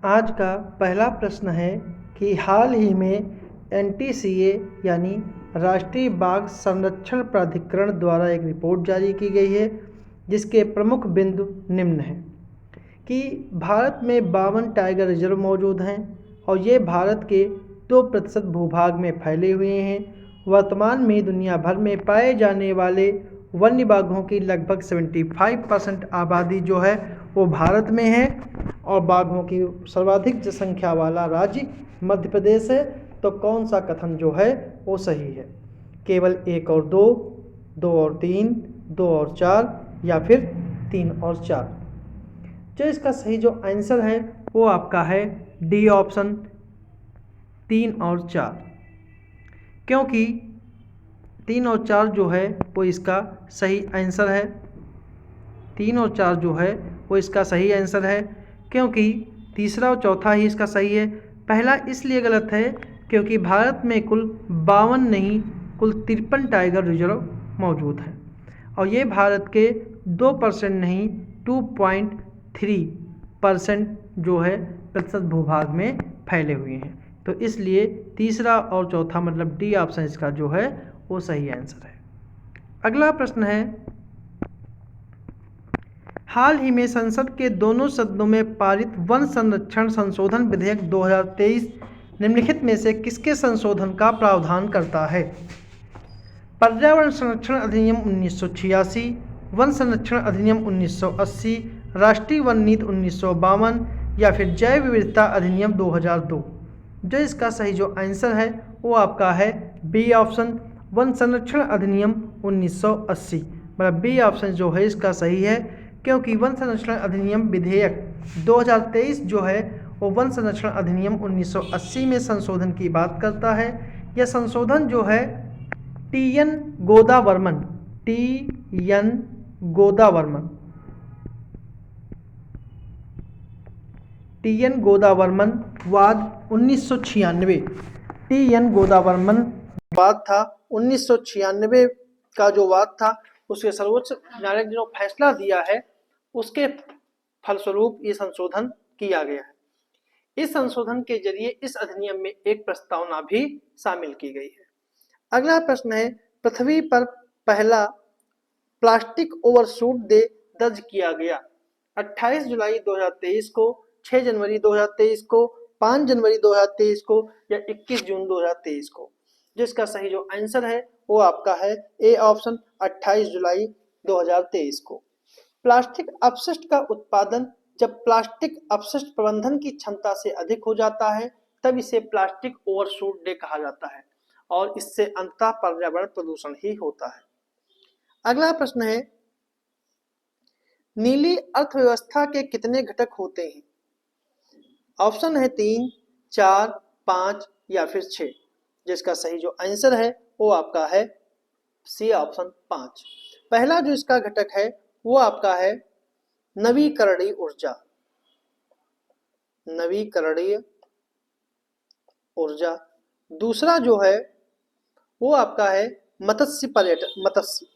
आज का पहला प्रश्न है कि हाल ही में एनटीसीए यानी राष्ट्रीय बाघ संरक्षण प्राधिकरण द्वारा एक रिपोर्ट जारी की गई है, जिसके प्रमुख बिंदु निम्न हैं कि भारत में 52 टाइगर रिजर्व मौजूद हैं और ये भारत के 2% भूभाग में फैले हुए हैं। वर्तमान में दुनिया भर में पाए जाने वाले वन्य बाघों की लगभग 75% आबादी जो है वो भारत में है और बाघों की सर्वाधिक जनसंख्या वाला राज्य मध्य प्रदेश है। तो कौन सा कथन जो है वो सही है? केवल 1 और 2, 2 और 3, 2 और 4 या फिर 3 और 4? जो इसका सही जो आंसर है वो आपका है डी ऑप्शन 3 और 4, क्योंकि 3 और 4 जो है वो इसका सही आंसर है। 3 और 4 जो है वो इसका सही आंसर है, क्योंकि तीसरा और चौथा ही इसका सही है। पहला इसलिए गलत है क्योंकि भारत में कुल 52 नहीं, कुल 53 टाइगर रिजर्व मौजूद हैं और ये भारत के 2% नहीं 2.3% जो है प्रतिशत भूभाग में फैले हुए हैं। तो इसलिए तीसरा और चौथा मतलब डी ऑप्शन इसका जो है वो सही आंसर है। अगला प्रश्न है, हाल ही में संसद के दोनों सदनों में पारित वन संरक्षण संशोधन विधेयक 2023 निम्नलिखित में से किसके संशोधन का प्रावधान करता है? पर्यावरण संरक्षण अधिनियम 1986, वन संरक्षण अधिनियम 1980, राष्ट्रीय वन नीति 1952 या फिर जैव विविधता अधिनियम 2002? जो इसका सही जो आंसर है वो आपका है बी ऑप्शन, वन संरक्षण अधिनियम 1980। मतलब बी ऑप्शन जो है इसका सही है, क्योंकि वन संरक्षण अधिनियम विधेयक 2023 जो है वो वन संरक्षण अधिनियम 1980 में संशोधन की बात करता है। यह संशोधन जो है टी.एन. गोदावर्मन वाद 1996, टी.एन. गोदावर्मन वाद था 1996 का जो वाद था, उसके सर्वोच्च न्यायालय ने जो फैसला दिया है उसके फलस्वरूप ये संशोधन किया गया है। इस संशोधन के जरिए इस अधिनियम में एक प्रस्तावना भी शामिल की गई है। अगला प्रश्न है, पृथ्वी पर पहला प्लास्टिक ओवरशूट डे दर्ज किया गया 28 जुलाई 2023 को, 6 जनवरी 2023 को, 5 जनवरी 2023 को या 21 जून 2023 को? जिसका सही जो आंसर है वो आपका है ए ऑप्शन 28 जुलाई 2023 को। प्लास्टिक अपशिष्ट का उत्पादन जब प्लास्टिक अपशिष्ट प्रबंधन की क्षमता से अधिक हो जाता है तब इसे प्लास्टिक ओवरशूट डे कहा जाता है और इससे अंततः पर्यावरण प्रदूषण ही होता है। अगला प्रश्न है, नीली अर्थव्यवस्था के कितने घटक होते हैं? ऑप्शन है 3, 4, 5 या फिर 6। जिसका सही जो आंसर है वो आपका है सी ऑप्शन 5। पहला जो इसका घटक है वो आपका है नवीकरणीय ऊर्जा। नवीकरणीय ऊर्जा। दूसरा जो है वो आपका है मत्स्य पर्यटन, मत्स्य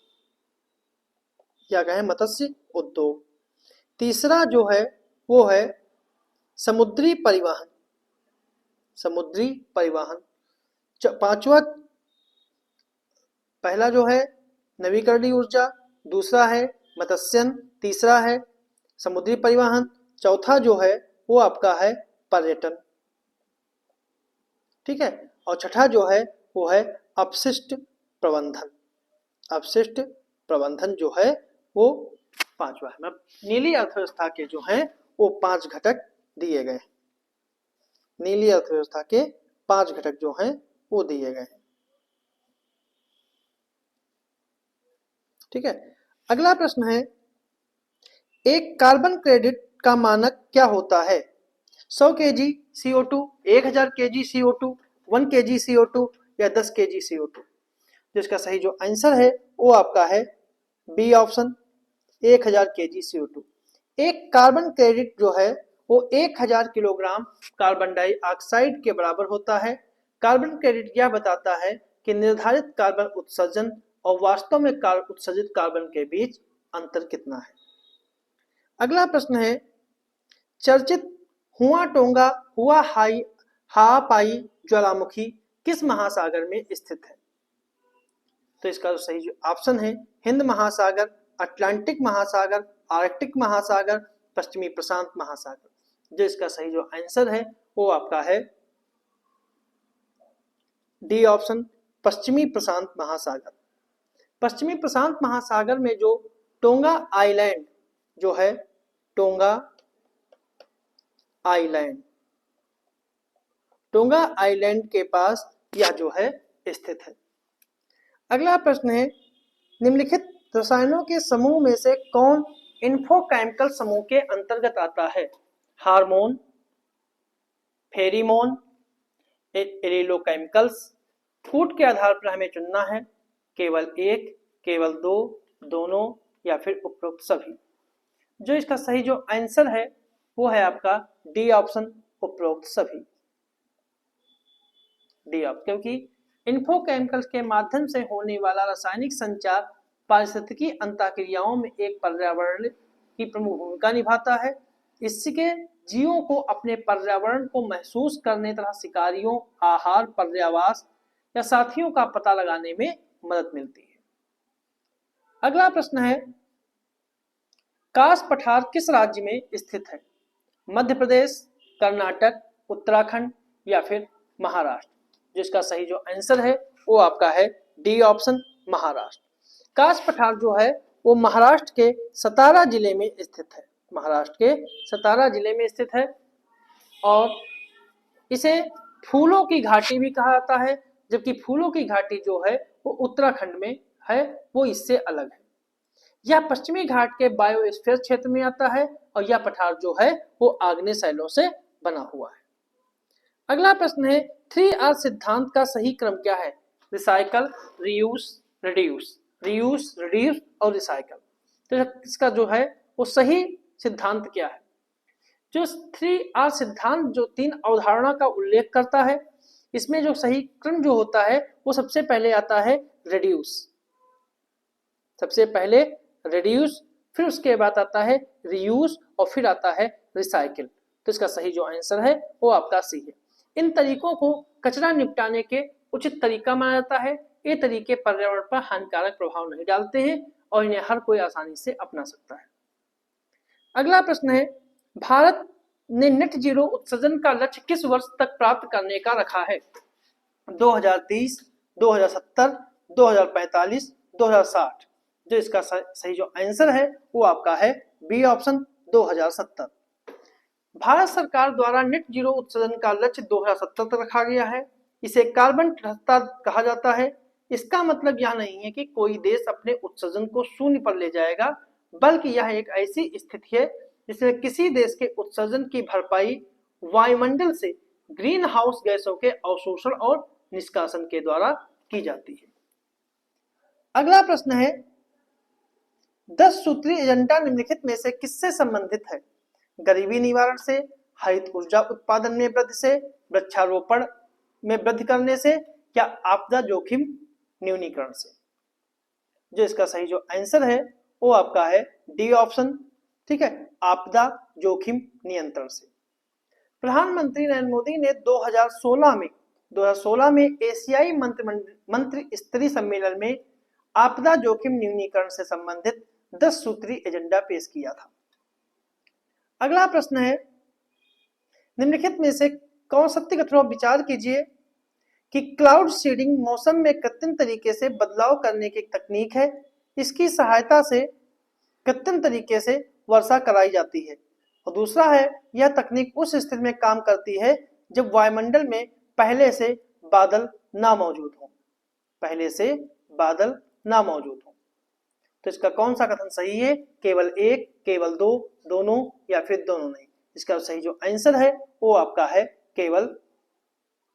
क्या कहें, मत्स्य उद्योग। तीसरा जो है वो है समुद्री परिवहन, समुद्री परिवहन। पांचवा, पहला जो है नवीकरणीय ऊर्जा, दूसरा है मत्स्यन, तीसरा है समुद्री परिवहन, चौथा जो है वो आपका है पर्यटन। ठीक है, और छठा जो है वो है अपशिष्ट प्रबंधन। अपशिष्ट प्रबंधन जो है वो पांचवा है। मतलब नीली अर्थव्यवस्था के जो है वो 5 घटक दिए गए। नीली अर्थव्यवस्था के 5 घटक जो हैं वो दिए गए। ठीक है, अगला प्रश्न है, एक कार्बन क्रेडिट का मानक क्या होता है? 100 kg CO2, 1000 kg CO2, 1 kg CO2 या 10 kg CO2? जिसका सही जो आंसर है वो आपका है बी ऑप्शन 1000 kg CO2। एक कार्बन क्रेडिट जो है वो 1000 किलोग्राम कार्बन डाइऑक्साइड के बराबर होता है। कार्बन क्रेडिट यह बताता है कि निर्धारित कार्बन उत्सर्जन और वास्तव में उत्सर्जित कार्बन के बीच अंतर कितना है। अगला प्रश्न है, चर्चित हुआ टोंगा हुआ हाई हापाई ज्वालामुखी किस महासागर में स्थित है? तो इसका जो सही जो ऑप्शन है हिंद महासागर, अटलांटिक महासागर, आर्कटिक महासागर, पश्चिमी प्रशांत महासागर। जो इसका सही जो आंसर है वो आपका है डी ऑप्शन, पश्चिमी प्रशांत महासागर। पश्चिमी प्रशांत महासागर में जो टोंगा आइलैंड जो है, टोंगा आइलैंड, टोंगा आइलैंड के पास यह जो है स्थित है। अगला प्रश्न है निम्नलिखित रसायनों के समूह में से कौन इन्फोकेमिकल समूह के अंतर्गत आता है? हार्मोन, फेरीमोन, एरिलोकेमिकल्स। फूड के आधार पर हमें चुनना है, केवल एक, केवल दो, दोनों या फिर उपरोक्त सभी। जो इसका सही जो आंसर है वो है आपका डी ऑप्शन, उपरोक्त सभी। डी ऑप्शन, क्योंकि इन्फोकेमिकल्स के माध्यम से होने वाला रासायनिक संचार पारिस्थितिकी अंतःक्रियाओं में एक पर्यावरण की प्रमुख भूमिका निभाता है। इसके जीवों को अपने पर्यावरण को महसूस करने तथा शिकारियों, आहार, पर्यावास या साथियों का पता लगाने में मदद मिलती है। अगला प्रश्न है कास पठार किस राज्य में स्थित है? मध्य प्रदेश, कर्नाटक, उत्तराखंड या फिर महाराष्ट्र। जिसका सही जो आंसर है वो आपका है डी ऑप्शन, महाराष्ट्र। कास पठार जो है वो महाराष्ट्र के सतारा जिले में स्थित है, महाराष्ट्र के सतारा जिले में स्थित है। और इसे फूलों की घाटी भी कहा जाता है, जबकि फूलों की घाटी जो है वो उत्तराखंड में है, वो इससे अलग है। यह पश्चिमी घाट के बायोस्फीयर क्षेत्र में आता है और यह पठार जो है वो आग्नेय शैलों से बना हुआ है। अगला प्रश्न है 3R सिद्धांत का सही क्रम क्या है? Recycle, reuse, reduce, reuse, reduce और रिसाइकल। तो इसका जो है वो सही सिद्धांत क्या है? जो 3R सिद्धांत जो 3 अवधारणा का उल्लेख करता है, इसमें जो सही क्रम जो होता है वो सबसे पहले आता है रिड्यूस, सबसे पहले रिड्यूस, फिर उसके बाद आता है रीयूज और फिर आता है रिसाइकिल। तो इसका सही जो आंसर है वो आपका सी है। इन तरीकों को कचरा निपटाने के उचित तरीका माना जाता है। ये तरीके पर्यावरण पर हानिकारक प्रभाव नहीं डालते हैं और इन्हें हर कोई आसानी से अपना सकता है। अगला प्रश्न है भारत ने नेट जीरो उत्सर्जन का लक्ष्य किस वर्ष तक प्राप्त करने का रखा है? 2030, 2070, 2045, 2060। जो इसका सही जो आंसर है वो आपका है बी ऑप्शन, 2070। भारत सरकार द्वारा नेट जीरो उत्सर्जन का लक्ष्य 2070 तक रखा गया है। इसे कार्बन तटस्थता कहा जाता है। इसका मतलब यह नहीं है कि कोई देश अपने उत्सर्जन को शून्य पर ले जाएगा, बल्कि यह एक ऐसी स्थिति है जिसमें किसी देश के उत्सर्जन की भरपाई वायुमंडल से ग्रीन हाउस गैसों के अवशोषण और निष्कासन के द्वारा की जाती है। अगला प्रश्न है 10 सूत्रीय एजेंडा निम्नलिखित में से किससे संबंधित है? गरीबी निवारण से, हरित ऊर्जा उत्पादन में वृद्धि से, वृक्षारोपण में वृद्धि करने से या आपदा जोखिम न्यूनीकरण से। जो इसका सही जो आंसर है वो आपका है डी ऑप्शन, ठीक है, आपदा जोखिम नियंत्रण से। प्रधानमंत्री नरेंद्र मोदी ने 2016 में एशियाई मंत्री स्तरीय सम्मेलन में आपदा जोखिम न्यूनीकरण से संबंधित 10 सूत्रीय एजेंडा पेश किया था। अगला प्रश्न है निम्नलिखित में से कौन सत्य कथनों पर विचार कीजिए कि क्लाउड सीडिंग मौसम में कृत्रिम तरीके से बदलाव करने की एक तकनीक है। इसकी सहायता से कृत्रिम तरीके से वर्षा कराई जाती है। और दूसरा है यह तकनीक उस स्थिति में काम करती है जब वायुमंडल में पहले से बादल ना मौजूद हो, पहले से बादल ना मौजूद हो। तो इसका कौन सा कथन सही है? केवल एक, केवल दो, दोनों या फिर दोनों नहीं। इसका सही जो आंसर है वो आपका है केवल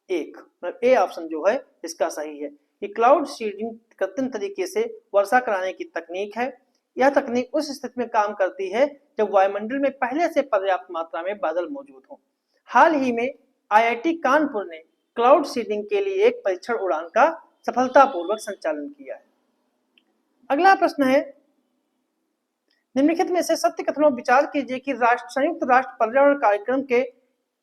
एक, मतलब ए ऑप्शन जो है इसका सही है कि क्लाउड सीडिंग कृत्रिम तरीके से वर्षा कराने की तकनीक है। यह तकनीक उस स्थिति में काम करती है जब वायुमंडल में पहले से पर्याप्त मात्रा में बादल मौजूद हो। हाल ही में आईआईटी कानपुर ने क्लाउड सीडिंग के लिए एक परीक्षण उड़ान का सफलतापूर्वक संचालन किया है। अगला प्रश्न है निम्नलिखित में से सत्य कथनों पर विचार कीजिए कि संयुक्त राष्ट्र पर्यावरण कार्यक्रम के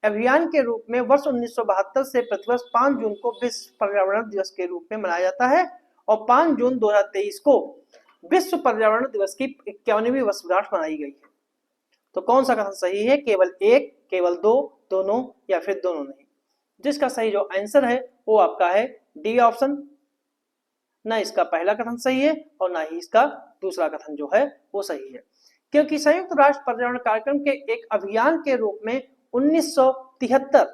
अभियान के रूप में वर्ष 1972 से प्रतिवर्ष 5 जून को विश्व पर्यावरण दिवस के रूप में मनाया जाता है और 5 जून 2023 को विश्व पर्यावरण दिवस की 51वीं वर्षगांठ मनाई गई है। तो कौन सा कथन सही है? केवल एक, केवल दो, दोनों या फिर दोनों नहीं। जिसका सही जो आंसर है वो आपका है डी ऑप्शन। ना इसका पहला कथन सही है और ना ही इसका दूसरा कथन जो है वो सही है, क्योंकि संयुक्त राष्ट्र पर्यावरण कार्यक्रम के एक अभियान के रूप में 1973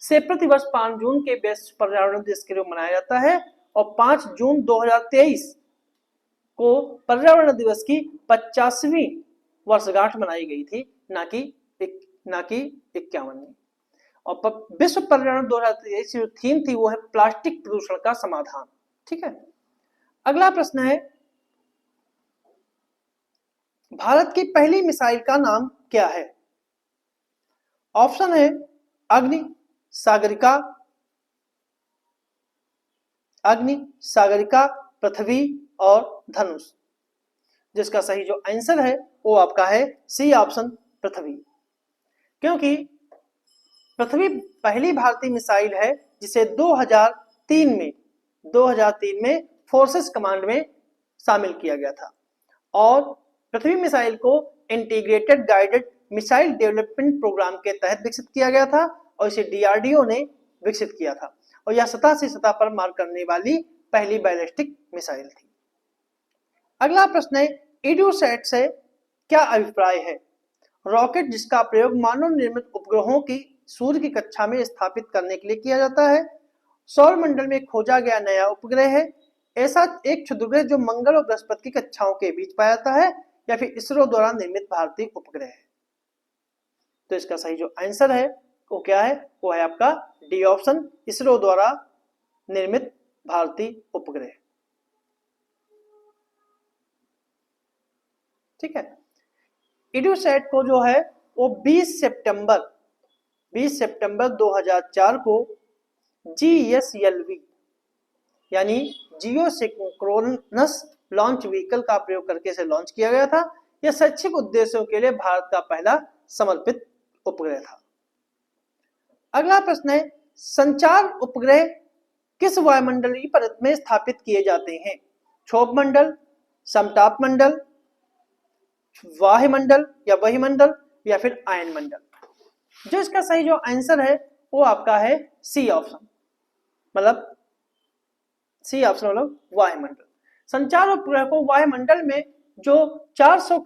से प्रतिवर्ष 5 जून के विश्व पर्यावरण दिवस के रूप में मनाया जाता है और 5 जून 2023 को पर्यावरण दिवस की 50वीं वर्षगांठ मनाई गई थी, ना कि 51वीं। और विश्व पर्यावरण 2023 जो थीम थी वो है प्लास्टिक प्रदूषण का समाधान। ठीक है, अगला प्रश्न है, भारत की पहली मिसाइल का नाम क्या है? ऑप्शन है अग्नि, सागरिका, पृथ्वी और धनुष। जिसका सही जो आंसर है वो आपका है सी ऑप्शन, पृथ्वी। क्योंकि पृथ्वी पहली भारतीय मिसाइल है जिसे 2003 में फोर्सेस कमांड में शामिल किया गया था और पृथ्वी मिसाइल को integrated guided missile development program के तहत विकसित किया गया था और इसे डीआरडीओ ने विकसित किया था और यह सतह से सतह पर मार करने वाली पहली बैलिस्टिक मिसाइल थी। अगला प्रश्न है, इडुसैट से क्या अभिप्राय है? रॉकेट जिसका प्रयोग मानव निर्मित उपग्रहों की सूर्य की कक्षा में स्थापित करने के लिए किया जाता है, सौर मंडल में खोजा गया नया उपग्रह है, ऐसा एक क्षुद्रग्रह जो मंगल और बृहस्पति की कक्षाओं के बीच पाया जाता है, या फिर इसरो द्वारा निर्मित भारतीय उपग्रह है। तो इसका सही जो आंसर है वो क्या है? वो है आपका डी ऑप्शन, इसरो द्वारा निर्मित भारतीय उपग्रह। ठीक है, इडुसैट को जो है वो 20 सितंबर 2004 को GSLV यानी जियो सिंक्रोनस लॉन्च व्हीकल का प्रयोग करके इसे लॉन्च किया गया था। यह शैक्षिक उद्देश्यों के लिए भारत का पहला समर्पित उपग्रह था। अगला प्रश्न है, संचार उपग्रह किस वायुमंडलीय परत में स्थापित किए जाते हैं? क्षोभ मंडल, समताप मंडल, वायुमंडल या वहीमंडल या फिर आयन मंडल। जो इसका सही जो आंसर है वो आपका है सी ऑप्शन, मतलब वायुमंडल। संचार उपग्रह को वायुमंडल में जो 400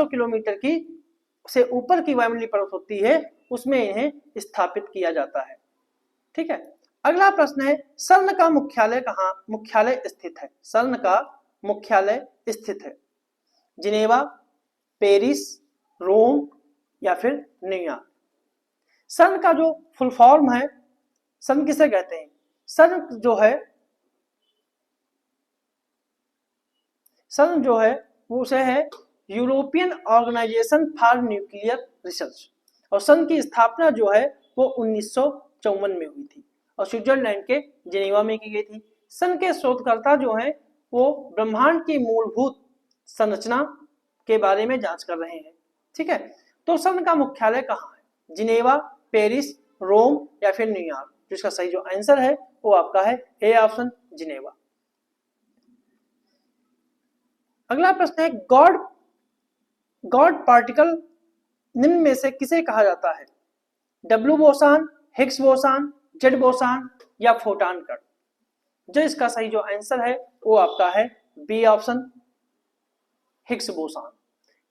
किलोमीटर की से ऊपर की वायुमंडलीय परत होती है उसमें इन्हें स्थापित किया जाता है। ठीक है, अगला प्रश्न है, सर्न का मुख्यालय स्थित है? सर्न का मुख्यालय स्थित है जिनेवा, पेरिस, रोम या फिर न्यूयॉर्क। सर्न का जो फुल फॉर्म है, सर्न किसे कहते हैं? सर्न जो है वो उसे है European organization for nuclear research और सर्न की स्थापना जो है वो 1954 में हुई थी और स्विट्जरलैंड के जिनेवा में की गई थी। सर्न के शोधकर्ता जो हैं वो ब्रह्मांड की मूलभूत संरचना के बारे में जांच कर रहे हैं। ठीक है, तो सर्न का मुख्यालय कहाँ है? जिनेवा, पेरिस, रोम या फिर न्यूयॉर्क। जिसका सही जो आंसर है वो आपका है ए ऑप्शन, जिनेवा। अगला प्रश्न है, गॉड पार्टिकल निम्न में से किसे कहा जाता है? W boson, Higgs boson, Z boson या फोटॉन कण। जो इसका सही जो आंसर है वो आपका है B option, Higgs boson.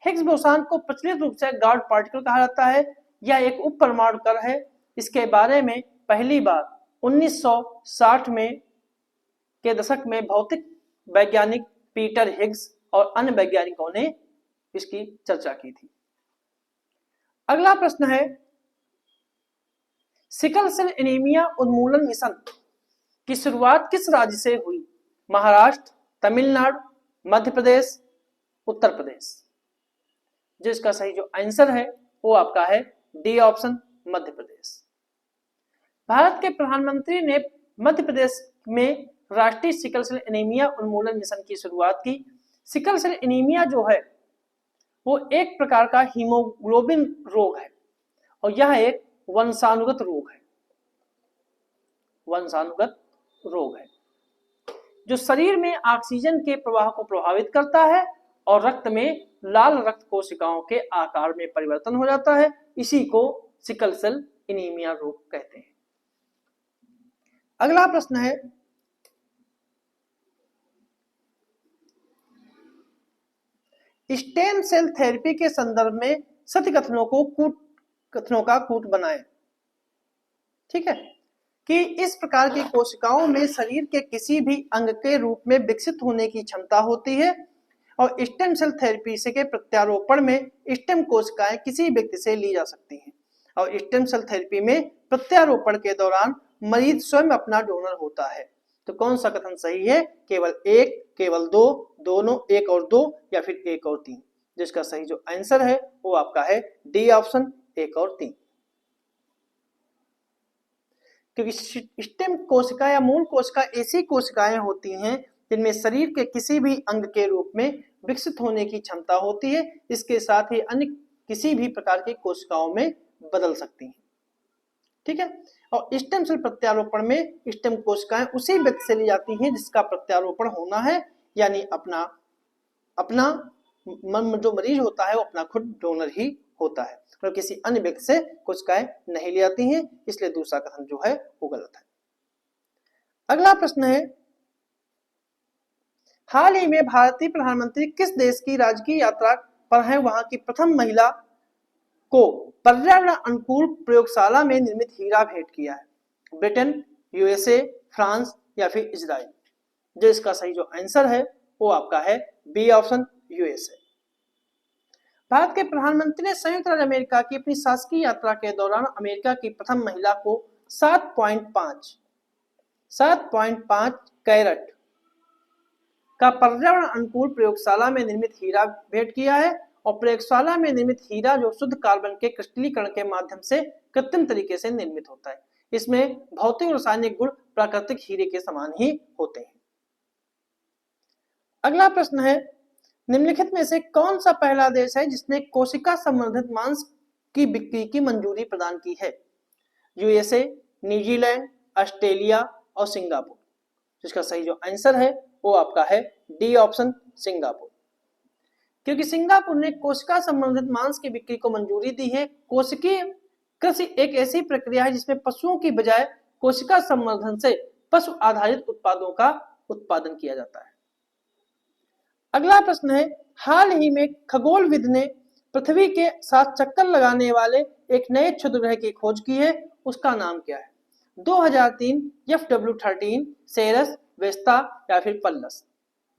Higgs boson को प्रचलित रूप से गॉड पार्टिकल कहा जाता है। यह एक उप परमाणु कण है। इसके बारे में पहली बार 1960 के दशक में भौतिक वैज्ञानिक पीटर हिग्स और अन्य वैज्ञानिकों ने इसकी चर्चा की थी। अगला प्रश्न है, सिकल सेल एनीमिया उन्मूलन मिशन की शुरुआत किस राज्य से हुई? महाराष्ट्र, तमिलनाडु, मध्य प्रदेश, उत्तर प्रदेश। जिसका सही जो आंसर है वो आपका है डी ऑप्शन, मध्य प्रदेश। भारत के प्रधानमंत्री ने मध्य प्रदेश में राष्ट्रीय सिकल सेल एनीमिया उन्मूलन मिशन की शुरुआत की। सिकल सेल एनीमिया जो है वो एक प्रकार का हीमोग्लोबिन रोग है और यह एक वंशानुगत रोग है, वंशानुगत रोग है जो शरीर में ऑक्सीजन के प्रवाह को प्रभावित करता है और रक्त में लाल रक्त कोशिकाओं के आकार में परिवर्तन हो जाता है। इसी को सिकल सेल एनीमिया रोग कहते हैं। अगला प्रश्न है, स्टेम सेल थेरेपी के संदर्भ में सत्य कथनों का कूट बनाएं। ठीक है, कि इस प्रकार की कोशिकाओं में शरीर के किसी भी अंग के रूप में विकसित होने की क्षमता होती है और स्टेम सेल थेरेपी से के प्रत्यारोपण में स्टेम कोशिकाएं किसी व्यक्ति से ली जा सकती हैं और स्टेम सेल थेरेपी में प्रत्यारोपण के दौरान मरीज स्वयं अपना डोनर होता है। तो कौन सा कथन सही है? केवल एक, केवल दो, दोनों, एक और दो, या फिर एक और तीन? जिसका सही जो आंसर है वो आपका है डी ऑप्शन, एक और तीन। क्योंकि स्टेम कोशिका या मूल कोशिका ऐसी कोशिकाएं होती हैं जिनमें शरीर के किसी भी अंग के रूप में विकसित होने की क्षमता होती है, इसके साथ ही अन्य किसी भी प्रकार की कोशिकाओं में बदल सकती हैं। ठीक है, और स्टेम सेल प्रत्यारोपण में स्टेम कोशिकाएं उसी व्यक्ति से ली जाती हैं जिसका प्रत्यारोपण होना है, यानी अपना जो मरीज होता है वो अपना खुद डोनर ही होता है और किसी अन्य व्यक्ति से कोशिकाएं नहीं ली जाती हैं, इसलिए दूसरा कथन जो है वो गलत है। अगला प्रश्न है, हाल ही में भारतीय प्रधानमंत्री किस देश की राजकीय यात्रा पर हैं? वहां की प्रथम महिला को पर्यावरण अनुकूल प्रयोगशाला में निर्मित हीरा भेंट किया है? ब्रिटेन, यूएसए, फ्रांस या फिर इजराइल? जो इसका सही जो आंसर है वो आपका है बी ऑप्शन, यूएसए। भारत के प्रधानमंत्री ने संयुक्त राज्य अमेरिका की अपनी शासकीय यात्रा के दौरान अमेरिका की प्रथम महिला को 7.5 कैरेट का पर्यावरण अनुकूल प्रयोगशाला में निर्मित हीरा भेंट किया है और प्रयोगशाला में निर्मित हीरा जो शुद्ध कार्बन के क्रिस्टलीकरण के माध्यम से कृत्रिम तरीके से निर्मित होता है। इसमें भौतिक और रासायनिक गुण प्राकृतिक हीरे के समान ही होते हैं। अगला प्रश्न है, निम्नलिखित में से कौन सा पहला देश है जिसने कोशिका संवर्धित मांस की बिक्री की मंजूरी प्रदान की है? यूएसए, न्यूजीलैंड, ऑस्ट्रेलिया और सिंगापुर? जिसका सही जो आंसर है वो आपका है डी ऑप्शन, सिंगापुर। क्योंकि सिंगापुर ने कोशिका संवर्धित मांस की बिक्री को मंजूरी दी है। कोशिकीय कृषि एक ऐसी प्रक्रिया है जिसमें पशुओं की बजाय कोशिका संवर्धन से पशु आधारित उत्पादों का उत्पादन किया जाता है। अगला प्रश्न है, हाल ही में खगोलविद ने पृथ्वी के साथ चक्कर लगाने वाले एक नए क्षुद्र ग्रह की खोज की है, उसका नाम क्या है? 2003, FW13, सेरस, वेस्टा या फिर पल्लस?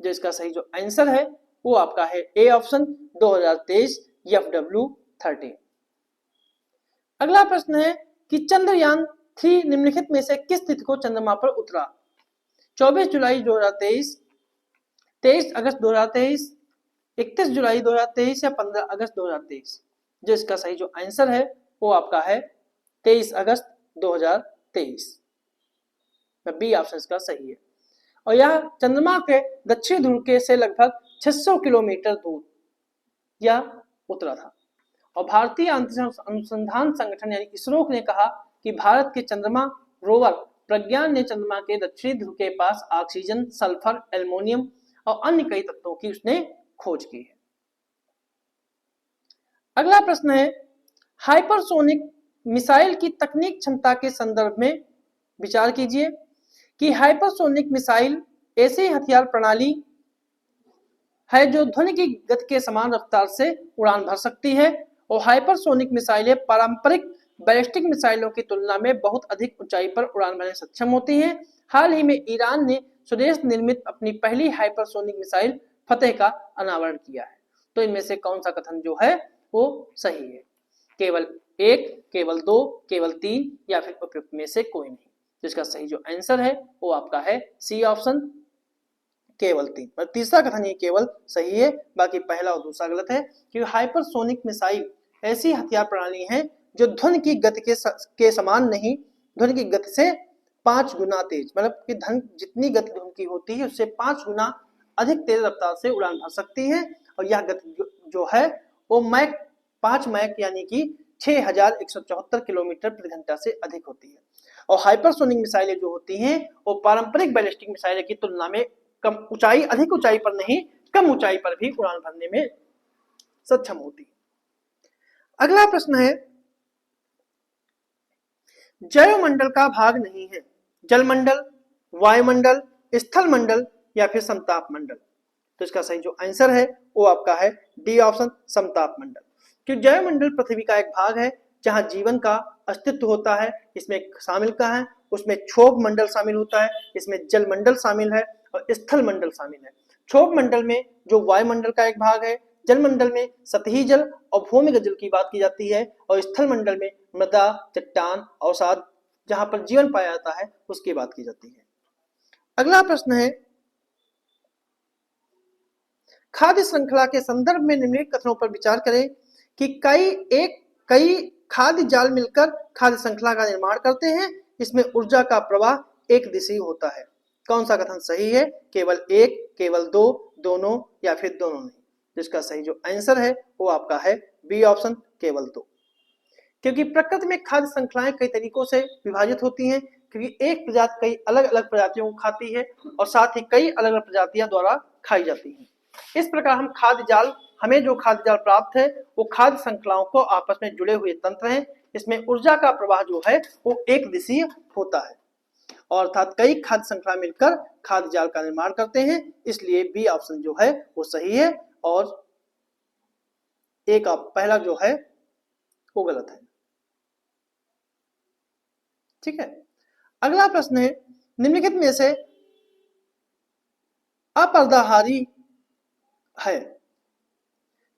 जो इसका सही जो आंसर है वो आपका है ए ऑप्शन, 2023, FW13। अगला प्रश्न है कि चंद्रयान 3 निम्नलिखित में से किस तिथि को चंद्रमा पर उतरा? 24 जुलाई 2023, 23 अगस्त 2023, 31 जुलाई 2023 या 15 अगस्त 2023? जो इसका सही जो आंसर है वो आपका है 23 अगस्त 2023। बी ऑप्शन इसका सही है और यह चंद्रमा के दक्षिण ध्रुव के से लगभग 600 किलोमीटर दूर यह उतरा था। और भारतीय अंतरिक्ष अनुसंधान संगठन यानी इसरो ने कहा कि भारत के चंद्रमा रोवर प्रज्ञान ने चंद्रमा के दक्षिणी ध्रुव के पास ऑक्सीजन, सल्फर, एल्युमिनियम और अन्य कई तत्वों की उसने खोज की है। अगला प्रश्न है, हाइपरसोनिक मिसाइल की तकनीक क्षमता के संदर्भ में विचार कीजिए कि हाइपरसोनिक मिसाइल ऐसी हथियार प्रणाली है जो ध्वनि की गति के समान रफ्तार से उड़ान भर सकती है और हाइपरसोनिक मिसाइलें पारंपरिक बैलिस्टिक मिसाइलों की तुलना में बहुत अधिक ऊंचाई पर उड़ान भरने सक्षम होती हैं। हाल ही में ईरान ने स्वदेश निर्मित अपनी पहली हाइपरसोनिक मिसाइल फतेह का अनावरण किया है। तो इनमें से कौन सा कथन जो है वो सही है? केवल एक, केवल दो, केवल तीन या फिर उपयुक्त में से कोई नहीं? जिसका सही जो आंसर है वो आपका है सी ऑप्शन, केवल तीन। पर तीसरा कथन ही केवल सही है, बाकी पहला और दूसरा गलत है। क्योंकि हाइपरसोनिक मिसाइल ऐसी हथियार प्रणाली है जो ध्वनि की गति के समान नहीं, ध्वनि की गति से 5 गुना तेज, मतलब कि जितनी गति ध्वनि की होती है उससे 5 गुना अधिक तेज रफ्तार से उड़ान भर सकती है और यह गति जो है वो मैक 5 मैक यानी कि 6174 किलोमीटर प्रति घंटा से अधिक होती है। और हाइपरसोनिक मिसाइलें जो होती हैं वो पारंपरिक बैलिस्टिक मिसाइलें की तुलना में कम ऊंचाई, अधिक ऊंचाई पर नहीं, कम ऊंचाई पर भी उड़ान भरने में सक्षम होती है। अगला प्रश्न है, जैवमंडल का भाग नहीं है, जलमंडल, वायुमंडल, स्थल मंडल या फिर समताप मंडल। तो इसका सही जो आंसर है वो आपका है डी ऑप्शन, समताप मंडल। क्योंकि जैवमंडल पृथ्वी का एक भाग है जहां जीवन का अस्तित्व होता है। इसमें शामिल का है, उसमें क्षोभ मंडल शामिल होता है, इसमें जल मंडल शामिल है और स्थल मंडल शामिल है। क्षोभ मंडल में जो वायुमंडल का एक भाग है, जल मंडल में सतही जल और भूमिगत जल की बात की जाती है और स्थल मंडल में मृदा, चट्टान, अवसाद जहां पर जीवन पाया जाता है उसकी बात की जाती है। अगला प्रश्न है, खाद्य श्रृंखला के संदर्भ में निम्नलिखित कथनों पर विचार करें कि कई खाद्य जाल मिलकर खाद्य श्रृंखला का निर्माण करते हैं। इसमें ऊर्जा का प्रवाह एक दिशीय होता है। कौन सा कथन सही है? केवल एक, केवल दो, दोनों या फिर दोनों नहीं। जिसका सही जो आंसर है वो आपका है बी ऑप्शन, केवल दो। क्योंकि प्रकृति में खाद्य श्रृंखलाएं कई तरीकों से विभाजित होती हैं, क्योंकि एक प्रजाति कई अलग अलग प्रजातियों को खाती है और साथ ही कई अलग अलग प्रजातियां द्वारा खाई जाती हैं। इस प्रकार हम खाद्य जाल, हमें जो खाद्य जाल प्राप्त है वो खाद्य श्रृंखलाओं को आपस में जुड़े हुए तंत्र हैं। इसमें ऊर्जा का प्रवाह जो है वो एक दिशीय होता है और अर्थात कई खाद्य श्रृंखला मिलकर खाद्य जाल का निर्माण करते हैं। इसलिए बी ऑप्शन जो है वो सही है और एक पहला जो है वो गलत है। ठीक है। अगला प्रश्न है, निम्नलिखित में से अपर्दाहारी है?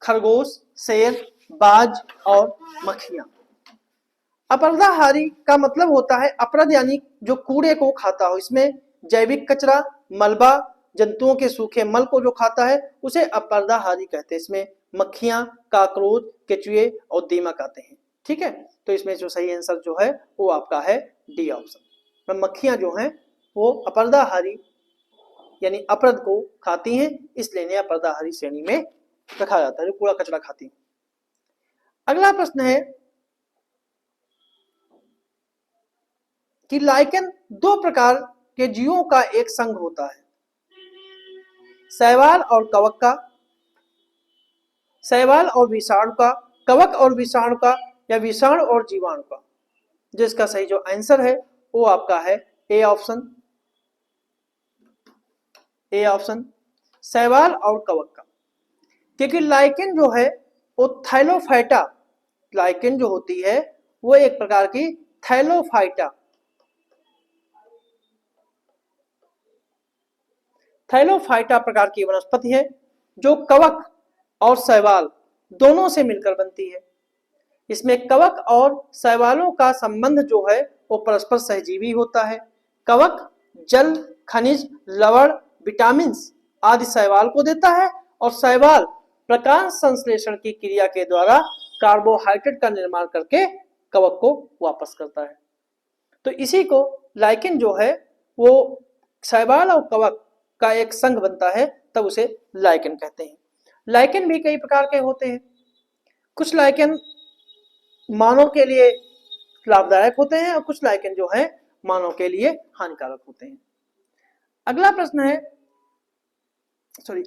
खरगोश, शेर, बाज और मक्खियां। अपर्दाहारी का मतलब होता है अपरद यानी जो कूड़े को खाता हो। इसमें जैविक कचरा, मलबा, जंतुओं के सूखे मल को जो खाता है उसे अपर्दाहारी कहते हैं। इसमें मक्खियां, काकरोच, केचुए और दीमक आते हैं। ठीक है, तो इसमें जो सही आंसर जो है वो आपका है डी ऑप्शन। मक्खियां जो हैं वो अपर्दाहारी यानी अपरद को खाती हैं, इसलिए इन्हें अपर्दाहारी श्रेणी में रखा जाता है, जो कूड़ा कचरा खाती हैं। अगला प्रश्न है कि लाइकेन दो प्रकार के जीवों का एक संघ होता है, शैवाल और कवक का, शैवाल और विषाणु का, कवक और विषाणु का या विषाणु और जीवाणु का। जिसका सही जो आंसर है वो आपका है ए ऑप्शन, ए ऑप्शन, शैवाल और कवक का। क्योंकि लाइकेन जो है वो थैलोफाइटा, लाइकेन जो होती है वो एक प्रकार की थैलोफाइटा, थैलोफाइटा प्रकार की वनस्पति है जो कवक और शैवाल दोनों से मिलकर बनती है। इसमें कवक और शैवालों का संबंध जो है वो परस्पर सहजीवी होता है। कवक जल, खनिज, लवण, विटामिन आदि शैवाल को देता है और शैवाल प्रकाश संश्लेषण की क्रिया के द्वारा कार्बोहाइड्रेट का निर्माण करके कवक को वापस करता है। तो इसी को लाइकेन जो है वो शैवाल और कवक का एक संघ बनता है, तब उसे लाइकेन कहते हैं। लाइकेन भी कई प्रकार के होते हैं। कुछ लाइकेन मानव के लिए लाभदायक होते हैं और कुछ लाइकेन जो है मानव के लिए हानिकारक होते हैं। अगला प्रश्न है, सॉरी